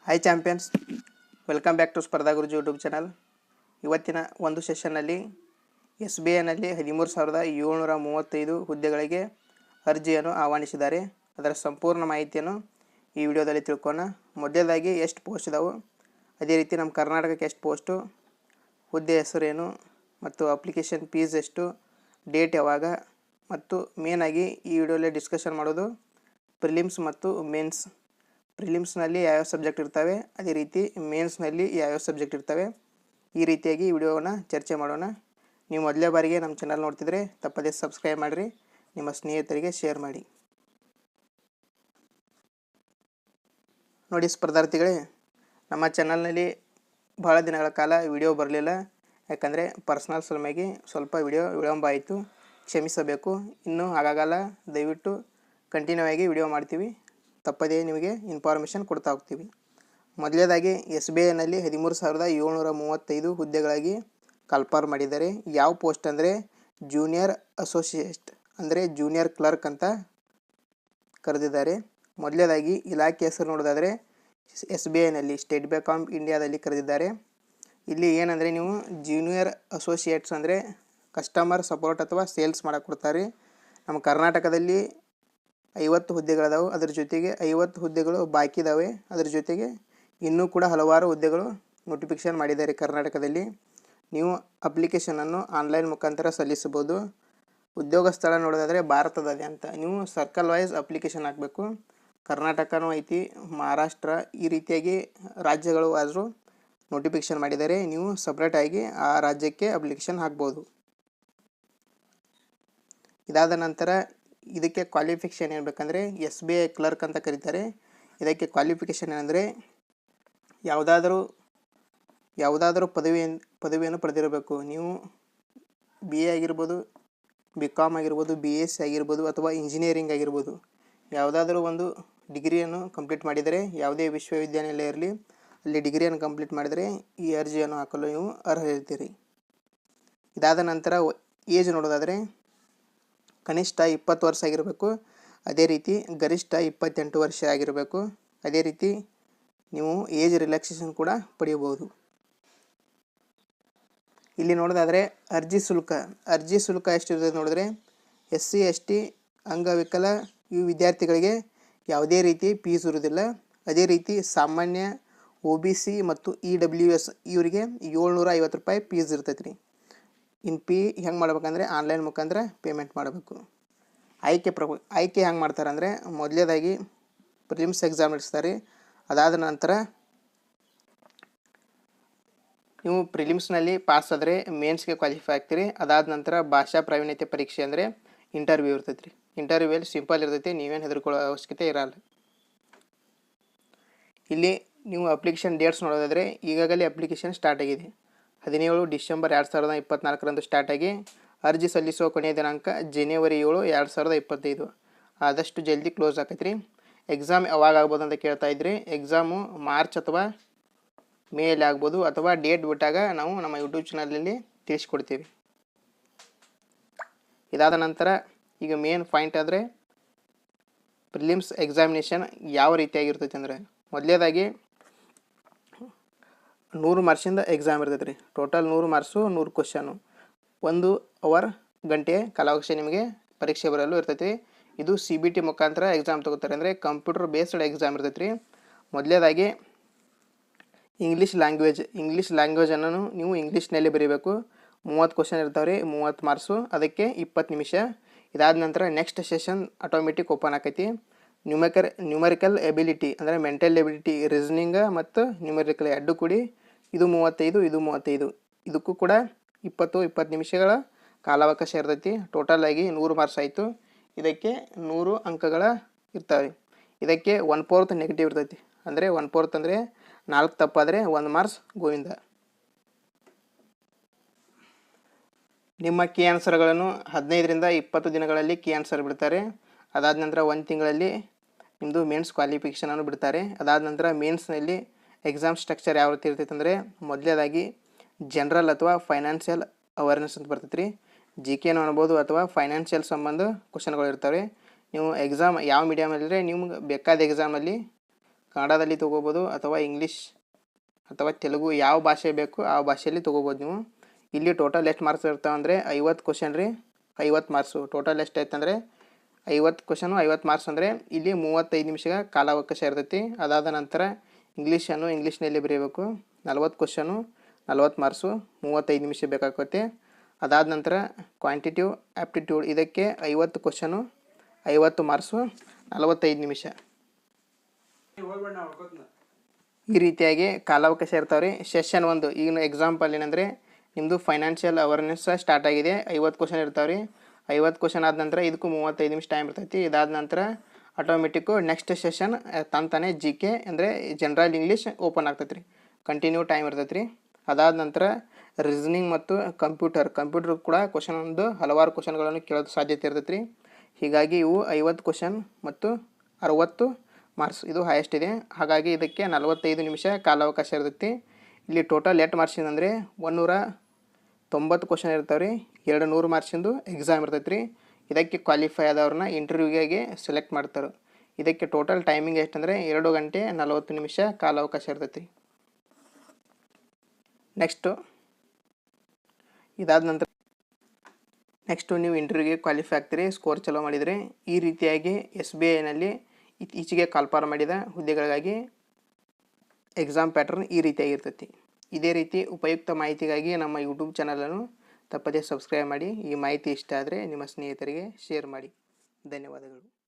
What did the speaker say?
Hi champions, welcome back to Spardha Guruji YouTube channel. ಇವತ್ತಿನ ಒಂದು ಸೆಷನ್ನಲ್ಲಿ SBIನಲ್ಲಿ 13,735 ಹುದ್ದೆಗಳಿಗೆ ಅರ್ಜಿಯನ್ನು ಆಹ್ವಾನಿಸಿದ್ದಾರೆ. ಅದರ ಸಂಪೂರ್ಣ ಮಾಹಿತಿಯನ್ನು ಈ ವಿಡಿಯೋದಲ್ಲಿ ತಿಳ್ಕೊಳ್ಳೋಣ. ಮೊದಲನೇದಾಗಿ ಎಷ್ಟು ಪೋಸ್ಟ್ ಇದಾವೆ, ಅದೇ ರೀತಿ ನಮ್ಮ ಕರ್ನಾಟಕಕ್ಕೆ ಎಷ್ಟು ಪೋಸ್ಟು, ಹುದ್ದೆ ಹೆಸರೇನು ಮತ್ತು ಅಪ್ಲಿಕೇಶನ್ ಫೀಸ್ ಎಷ್ಟು, ಡೇಟ್ ಯಾವಾಗ, ಮತ್ತು ಮೇನಾಗಿ ಈ ವಿಡಿಯೋದಲ್ಲಿ ಡಿಸ್ಕಷನ್ ಮಾಡೋದು ಪ್ರಿಲಿಮ್ಸ್ ಮತ್ತು ಮೇನ್ಸ್. ಪ್ರಿಲಿಮ್ಸ್ನಲ್ಲಿ ಯಾವ್ಯಾವ ಸಬ್ಜೆಕ್ಟ್ ಇರ್ತವೆ, ಅದೇ ರೀತಿ ಮೇನ್ಸ್ನಲ್ಲಿ ಯಾವ್ಯಾವ ಸಬ್ಜೆಕ್ಟ್ ಇರ್ತವೆ, ಈ ರೀತಿಯಾಗಿ ಈ ವಿಡಿಯೋವನ್ನು ಚರ್ಚೆ ಮಾಡೋಣ. ನೀವು ಮೊದಲೇ ಬಾರಿಗೆ ನಮ್ಮ ಚಾನಲ್ ನೋಡ್ತಿದ್ರೆ ತಪ್ಪದೇ ಸಬ್ಸ್ಕ್ರೈಬ್ ಮಾಡಿರಿ, ನಿಮ್ಮ ಸ್ನೇಹಿತರಿಗೆ ಶೇರ್ ಮಾಡಿ. ನೋಡಿ ಸ್ಪರ್ಧಾರ್ಥಿಗಳೇ, ನಮ್ಮ ಚಾನಲ್ನಲ್ಲಿ ಭಾಳ ದಿನಗಳ ಕಾಲ ವಿಡಿಯೋ ಬರಲಿಲ್ಲ. ಯಾಕಂದರೆ ಪರ್ಸ್ನಲ್ ಸಲುವಾಗಿ ಸ್ವಲ್ಪ ವಿಳಂಬ ಆಯಿತು, ಕ್ಷಮಿಸಬೇಕು. ಇನ್ನೂ ಹಾಗಾಗಲ್ಲ, ದಯವಿಟ್ಟು ಕಂಟಿನ್ಯೂ ಆಗಿ ವಿಡಿಯೋ ಮಾಡ್ತೀವಿ, ತಪ್ಪದೇ ನಿಮಗೆ ಇನ್ಫಾರ್ಮೇಷನ್ ಕೊಡ್ತಾ ಹೋಗ್ತೀವಿ. ಮೊದಲನೇದಾಗಿ SBIನಲ್ಲಿ 13,735 ಹುದ್ದೆಗಳಾಗಿ ಕನ್ಫರ್ಮ್ ಮಾಡಿದ್ದಾರೆ. ಯಾವ ಪೋಸ್ಟ್ ಅಂದರೆ ಜೂನಿಯರ್ ಅಸೋಸಿಯೇಟ್ ಅಂದರೆ ಜೂನಿಯರ್ ಕ್ಲರ್ಕ್ ಅಂತ ಕರೆದಿದ್ದಾರೆ. ಮೊದಲನೇದಾಗಿ ಇಲಾಖೆ ಹೆಸರು ನೋಡೋದಾದರೆ SBIನಲ್ಲಿ ಸ್ಟೇಟ್ ಬ್ಯಾಂಕ್ ಆಫ್ ಇಂಡಿಯಾದಲ್ಲಿ ಕರೆದಿದ್ದಾರೆ. ಇಲ್ಲಿ ಏನಂದರೆ ನೀವು ಜೂನಿಯರ್ ಅಸೋಸಿಯೇಟ್ಸ್ ಅಂದರೆ ಕಸ್ಟಮರ್ ಸಪೋರ್ಟ್ ಅಥವಾ ಸೇಲ್ಸ್ ಮಾಡಕ್ಕೆ ಕೊಡ್ತಾರೆ. ನಮ್ಮ ಕರ್ನಾಟಕದಲ್ಲಿ 50 ಹುದ್ದೆಗಳಿದಾವೆ, ಅದರ ಜೊತೆಗೆ 50 ಹುದ್ದೆಗಳು ಬಾಕಿ ಇದ್ದಾವೆ. ಅದರ ಜೊತೆಗೆ ಇನ್ನೂ ಕೂಡ ಹಲವಾರು ಹುದ್ದೆಗಳು ನೋಟಿಫಿಕೇಷನ್ ಮಾಡಿದ್ದಾರೆ ಕರ್ನಾಟಕದಲ್ಲಿ. ನೀವು ಅಪ್ಲಿಕೇಶನನ್ನು ಆನ್ಲೈನ್ ಮುಖಾಂತರ ಸಲ್ಲಿಸಬಹುದು. ಉದ್ಯೋಗ ಸ್ಥಳ ನೋಡೋದಾದರೆ ಭಾರತದಾದ್ಯಂತ ನೀವು ಸರ್ಕಲ್ ವೈಸ್ ಅಪ್ಲಿಕೇಶನ್ ಹಾಕಬೇಕು. ಕರ್ನಾಟಕನೂ ಐತಿ, ಮಹಾರಾಷ್ಟ್ರ, ಈ ರೀತಿಯಾಗಿ ರಾಜ್ಯಗಳು ಆದರೂ ನೋಟಿಫಿಕೇಷನ್ ಮಾಡಿದ್ದಾರೆ. ನೀವು ಸಪ್ರೇಟಾಗಿ ಆ ರಾಜ್ಯಕ್ಕೆ ಅಪ್ಲಿಕೇಶನ್ ಹಾಕ್ಬೋದು. ಇದಾದ ನಂತರ ಇದಕ್ಕೆ ಕ್ವಾಲಿಫಿಕೇಷನ್ ಏನು ಬೇಕಂದರೆ SBI ಕ್ಲರ್ಕ್ ಅಂತ ಕರೀತಾರೆ. ಇದಕ್ಕೆ ಕ್ವಾಲಿಫಿಕೇಷನ್ ಏನಂದರೆ ಯಾವುದಾದ್ರೂ ಪದವಿಯನ್ನು ಪಡೆದಿರಬೇಕು. ನೀವು BA ಆಗಿರ್ಬೋದು, BCom ಆಗಿರ್ಬೋದು, BSc ಆಗಿರ್ಬೋದು, ಅಥವಾ ಇಂಜಿನಿಯರಿಂಗ್ ಆಗಿರ್ಬೋದು, ಯಾವುದಾದ್ರೂ ಒಂದು ಡಿಗ್ರಿಯನ್ನು ಕಂಪ್ಲೀಟ್ ಮಾಡಿದರೆ, ಯಾವುದೇ ವಿಶ್ವವಿದ್ಯಾನಿಲಯ ಇರಲಿ, ಅಲ್ಲಿ ಡಿಗ್ರಿಯನ್ನು ಕಂಪ್ಲೀಟ್ ಮಾಡಿದರೆ ಈ ಅರ್ಜಿಯನ್ನು ಹಾಕಲು ನೀವು ಅರ್ಹರಿರ್ತೀರಿ. ಇದಾದ ನಂತರ ಏಜ್ ನೋಡೋದಾದರೆ ಕನಿಷ್ಠ 20 ವರ್ಷ ಆಗಿರಬೇಕು. ಅದೇ ರೀತಿ ಗರಿಷ್ಠ 28 ವರ್ಷ ಆಗಿರಬೇಕು. ಅದೇ ರೀತಿ ನೀವು ಏಜ್ ರಿಲ್ಯಾಕ್ಸೇಷನ್ ಕೂಡ ಪಡೆಯಬಹುದು. ಇಲ್ಲಿ ನೋಡೋದಾದರೆ ಅರ್ಜಿ ಶುಲ್ಕ ಎಷ್ಟಿರ್ತದೆ ನೋಡಿದ್ರೆ SC ST ಅಂಗವಿಕಲ ಇವು ವಿದ್ಯಾರ್ಥಿಗಳಿಗೆ ಯಾವುದೇ ರೀತಿ ಫೀಸ್ ಇರುವುದಿಲ್ಲ. ಅದೇ ರೀತಿ ಸಾಮಾನ್ಯ OBC ಮತ್ತು EWS ಇವರಿಗೆ 750 ರೂಪಾಯಿ ಫೀಸ್ ಇರ್ತೈತೆ ರೀ. ಹೆಂಗೆ ಮಾಡ್ಬೇಕಂದ್ರೆ ಆನ್ಲೈನ್ ಮುಖಾಂತರ ಪೇಮೆಂಟ್ ಮಾಡಬೇಕು. ಆಯ್ಕೆ ಹೆಂಗೆ ಮಾಡ್ತಾರೆ ಅಂದರೆ ಮೊದಲನೇದಾಗಿ ಪ್ರಿಲಿಮ್ಸ್ ಎಕ್ಸಾಮ್ ನಡೆಸ್ತಾರೆ. ಅದಾದ ನಂತರ ನೀವು ಪ್ರಿಲಿಮ್ಸ್ನಲ್ಲಿ ಪಾಸ್ ಆದರೆ ಮೇನ್ಸ್ಗೆ ಕ್ವಾಲಿಫೈ ಆಗ್ತೀರಿ. ಅದಾದ ನಂತರ ಭಾಷಾ ಪ್ರಾವೀಣ್ಯತೆ ಪರೀಕ್ಷೆ ಅಂದರೆ ಇಂಟರ್ವ್ಯೂ ಇರ್ತೈತೆ ರೀ. ಇಂಟರ್ವ್ಯೂಯಲ್ಲಿ ಸಿಂಪಲ್ ಇರ್ತೈತಿ, ನೀವೇನು ಹೆದರ್ಕೊಳ್ಳೋ ಅವಶ್ಯಕತೆ ಇರಲ್ಲ. ಇಲ್ಲಿ ನೀವು ಅಪ್ಲಿಕೇಶನ್ ಡೇಟ್ಸ್ ನೋಡೋದಾದರೆ ಈಗಾಗಲೇ ಅಪ್ಲಿಕೇಶನ್ ಸ್ಟಾರ್ಟ್ ಆಗಿದೆ. 17 ಡಿಸೆಂಬರ್ 2024 ಸ್ಟಾರ್ಟ್ ಆಗಿ ಅರ್ಜಿ ಸಲ್ಲಿಸುವ ಕೊನೆಯ ದಿನಾಂಕ ಜನವರಿ 7, 2025. ಆದಷ್ಟು ಜಲ್ದಿ ಕ್ಲೋಸ್ ಆಕೈತೆ ರೀ. ಎಕ್ಸಾಮ್ ಯಾವಾಗ ಆಗ್ಬೋದು ಅಂತ ಕೇಳ್ತಾ ಇದ್ರಿ. ಎಕ್ಸಾಮು ಮಾರ್ಚ್ ಅಥವಾ ಮೇಯಲ್ಲಿ ಆಗ್ಬೋದು, ಅಥವಾ ಡೇಟ್ ಬಿಟ್ಟಾಗ ನಾವು ನಮ್ಮ ಯೂಟ್ಯೂಬ್ ಚಾನಲಲ್ಲಿ ತಿಳಿಸ್ಕೊಡ್ತೀವಿ. ಇದಾದ ನಂತರ ಈಗ ಮೇನ್ ಪಾಯಿಂಟ್ ಆದರೆ ಪ್ರಿಲಿಮ್ಸ್ ಎಕ್ಸಾಮಿನೇಷನ್ ಯಾವ ರೀತಿಯಾಗಿರ್ತೈತೆ ಅಂದರೆ ಮೊದಲನೇದಾಗಿ 100 ಮಾರ್ಕ್ಸಿಂದ ಎಕ್ಸಾಮ್ ಇರ್ತೈತೆ ರೀ. ಟೋಟಲ್ 100 ಮಾರ್ಕ್ಸು, 100 ಕ್ವಶನು, 1 ಗಂಟೆ ಕಾಲಾವಕಾಶ ನಿಮಗೆ ಪರೀಕ್ಷೆ ಬರಲು ಇರ್ತೈತಿ. ಇದು CBT ಮುಖಾಂತರ ಎಕ್ಸಾಮ್ ತಗೋತಾರೆ, ಅಂದರೆ ಕಂಪ್ಯೂಟರ್ ಬೇಸ್ಡ್ ಎಕ್ಸಾಮ್ ಇರ್ತೈತೆ ರೀ. ಮೊದಲನೇದಾಗಿ ಇಂಗ್ಲೀಷ್ ಲ್ಯಾಂಗ್ವೇಜನ್ನು ನೀವು ಇಂಗ್ಲೀಷ್ನಲ್ಲಿ ಬರೀಬೇಕು. 30 ಕ್ವಶನ್ ಇರ್ತಾವೆ ರೀ, 30 ಮಾರ್ಕ್ಸು, ಅದಕ್ಕೆ 20 ನಿಮಿಷ. ಇದಾದ ನಂತರ ನೆಕ್ಸ್ಟ್ ಸೆಷನ್ ಆಟೋಮೆಟಿಕ್ ಓಪನ್ ಆಕೈತಿ. ನ್ಯೂಮರಿಕಲ್ ಎಬಿಲಿಟಿ ಅಂದರೆ ಮೆಂಟಲ್ ಎಬಿಲಿಟಿ, ರೀಸನಿಂಗ ಮತ್ತು ನ್ಯೂಮರಿಕಲ್ ಎರಡು ಕೂಡಿ ಇದು 35, ಇದು 35. ಇದಕ್ಕೂ ಕೂಡ 20 ನಿಮಿಷಗಳ ಕಾಲಾವಕಾಶ ಇರ್ತೈತಿ. ಟೋಟಲ್ ಆಗಿ 100 ಮಾರ್ಕ್ಸ್ ಆಯಿತು. ಇದಕ್ಕೆ 100 ಅಂಕಗಳ ಇರ್ತವೆ. ಇದಕ್ಕೆ 1/4 ನೆಗೆಟಿವ್ ಇರ್ತೈತಿ. ಅಂದರೆ 1/4 ಅಂದರೆ 4 ತಪ್ಪಾದರೆ 1 ಮಾರ್ಕ್ಸ್ ಗೋವಿಂದ. ನಿಮ್ಮ ಕೀ ಆನ್ಸರ್ಗಳನ್ನು 15ರಿಂದ 20 ದಿನಗಳಲ್ಲಿ ಕೀ ಆನ್ಸರ್ ಬಿಡ್ತಾರೆ. ಅದಾದ ನಂತರ 1 ತಿಂಗಳಲ್ಲಿ ನಿಮ್ಮದು ಮೇನ್ಸ್ ಕ್ವಾಲಿಫಿಕೇಷನನ್ನು ಬಿಡ್ತಾರೆ. ಅದಾದ ನಂತರ ಮೇನ್ಸ್ನಲ್ಲಿ ಎಕ್ಸಾಮ್ ಸ್ಟ್ರಕ್ಚರ್ ಯಾವ ರೀತಿ ಇರ್ತೈತೆ ಅಂದರೆ ಮೊದಲನೇದಾಗಿ ಜನರಲ್ ಅಥವಾ ಫೈನಾನ್ಷಿಯಲ್ ಅವೇರ್ನೆಸ್ ಅಂತ ಬರ್ತೈತೆ ರೀ. GKನೂ ಅನ್ಬೋದು ಅಥವಾ ಫೈನಾನ್ಷಿಯಲ್ ಸಂಬಂಧ ಕ್ವಶನ್ಗಳು ಇರ್ತವೆ. ನೀವು ಎಕ್ಸಾಮ್ ಯಾವ ಮೀಡಿಯಮಲ್ಲಿದ್ರೆ ನಿಮ್ಗೆ ಬೇಕಾದ ಎಕ್ಸಾಮಲ್ಲಿ ಕನ್ನಡದಲ್ಲಿ ತೊಗೋಬೋದು ಅಥವಾ ಇಂಗ್ಲೀಷ್ ಅಥವಾ ತೆಲುಗು ಯಾವ ಭಾಷೆ ಬೇಕು ಆ ಭಾಷೆಯಲ್ಲಿ ತೊಗೋಬೋದು ನೀವು. ಇಲ್ಲಿ ಟೋಟಲ್ ಎಷ್ಟು ಮಾರ್ಕ್ಸ್ ಇರ್ತಾವೆ ಅಂದರೆ 50 ಕ್ವಶನ್ ರೀ, 50 ಮಾರ್ಕ್ಸು. ಟೋಟಲ್ ಎಷ್ಟು ಆಯ್ತಂದರೆ 50 ಕ್ವಶನು 50 ಮಾರ್ಕ್ಸ್ ಅಂದರೆ ಇಲ್ಲಿ 35 ನಿಮಿಷ ಕಾಲಾವಕಾಶ ಇರ್ತೈತಿ. ಅದಾದ ನಂತರ ಇಂಗ್ಲೀಷ್ನಲ್ಲಿ ಬರೀಬೇಕು. 40 ಕ್ವಶನು 40 ಮಾರ್ಕ್ಸು, 35 ನಿಮಿಷ ಬೇಕಾಗುತ್ತೆ. ಅದಾದ ನಂತರ ಕ್ವಾಂಟಿಟಿವ್ ಆ್ಯಪ್ಟಿಟ್ಯೂಡ್, ಇದಕ್ಕೆ 50 ಕ್ವಶನು 50 ಮಾರ್ಕ್ಸು, 45 ನಿಮಿಷ. ಈ ರೀತಿಯಾಗಿ ಕಾಲಾವಕಾಶ ಇರ್ತಾವೆ ರೀ. ಸೆಷನ್ 1 ಈಗಿನ ಎಕ್ಸಾಂಪಲ್ ಏನಂದರೆ ನಿಮ್ಮದು ಫೈನಾನ್ಷಿಯಲ್ ಅವೇರ್ನೆಸ್ ಸ್ಟಾರ್ಟ್ ಆಗಿದೆ. 50 ಕ್ವಶನ್ ಇರ್ತಾವೆ ರೀ. 50 ಕ್ವಶನ್ ಆದ ನಂತರ ಇದಕ್ಕೂ 35 ನಿಮಿಷ ಟೈಮ್ ಇರ್ತೈತಿ. ಇದಾದ ನಂತರ ಆಟೋಮೆಟಿಕ್ಕು ನೆಕ್ಸ್ಟ್ ಸೆಷನ್ ತಾನೇ GK ಅಂದರೆ ಜನರಲ್ ಇಂಗ್ಲೀಷ್ ಓಪನ್ ಆಗ್ತೈತೆ ರೀ. ಕಂಟಿನ್ಯೂ ಟೈಮ್ ಇರ್ತೈತೆ ರೀ. ಅದಾದ ನಂತರ ರೀಸನಿಂಗ್ ಮತ್ತು ಕಂಪ್ಯೂಟರ್ ಕೂಡ ಹಲವಾರು ಕ್ವಶನ್ಗಳನ್ನು ಕೇಳೋದು ಸಾಧ್ಯತೆ ಇರ್ತೈತೆ ರೀ. ಹೀಗಾಗಿ ಇವು 50 ಕ್ವಶನ್ ಮತ್ತು 60 ಮಾರ್ಕ್ಸ್, ಇದು ಹೈಯೆಸ್ಟ್ ಇದೆ. ಹಾಗಾಗಿ ಇದಕ್ಕೆ 45 ನಿಮಿಷ ಕಾಲಾವಕಾಶ ಇರ್ತೈತಿ. ಇಲ್ಲಿ ಟೋಟಲ್ 8 ಮಾರ್ಕ್ಸಿಂದ ಅಂದರೆ 190 ಕ್ವಶನ್ ಇರ್ತಾವೆ ರೀ. 200 ಮಾರ್ಕ್ಸಿಂದು ಎಕ್ಸಾಮ್ ಇರ್ತೈತೆ ರೀ. ಇದಕ್ಕೆ ಕ್ವಾಲಿಫೈ ಆದವ್ರನ್ನ ಇಂಟರ್ವ್ಯೂಗೆ ಸೆಲೆಕ್ಟ್ ಮಾಡ್ತಾರೆ. ಇದಕ್ಕೆ ಟೋಟಲ್ ಟೈಮಿಂಗ್ ಎಷ್ಟಂದರೆ 2 ಗಂಟೆ 40 ನಿಮಿಷ ಕಾಲಾವಕಾಶ ಇರ್ತೈತಿ. ನೆಕ್ಸ್ಟು ನೀವು ಇಂಟರ್ವ್ಯೂಗೆ ಕ್ವಾಲಿಫೈ ಆಗ್ತೀರಿ, ಸ್ಕೋರ್ ಚಲೋ ಮಾಡಿದರೆ. ಈ ರೀತಿಯಾಗಿ SBIನಲ್ಲಿ ಈಚೆಗೆ ಕಾಲ್ಫಾರ್ ಮಾಡಿದ ಹುದ್ದೆಗಳಿಗಾಗಿ ಎಕ್ಸಾಮ್ ಪ್ಯಾಟರ್ನ್ ಈ ರೀತಿಯಾಗಿರ್ತೈತಿ. ಇದೇ ರೀತಿ ಉಪಯುಕ್ತ ಮಾಹಿತಿಗಾಗಿ ನಮ್ಮ ಯೂಟ್ಯೂಬ್ ಚಾನಲನ್ನು ತಪ್ಪದೇ ಸಬ್ಸ್ಕ್ರೈಬ್ ಮಾಡಿ. ಈ ಮಾಹಿತಿ ಇಷ್ಟ ಆದರೆ ನಿಮ್ಮ ಸ್ನೇಹಿತರಿಗೆ ಶೇರ್ ಮಾಡಿ. ಧನ್ಯವಾದಗಳು.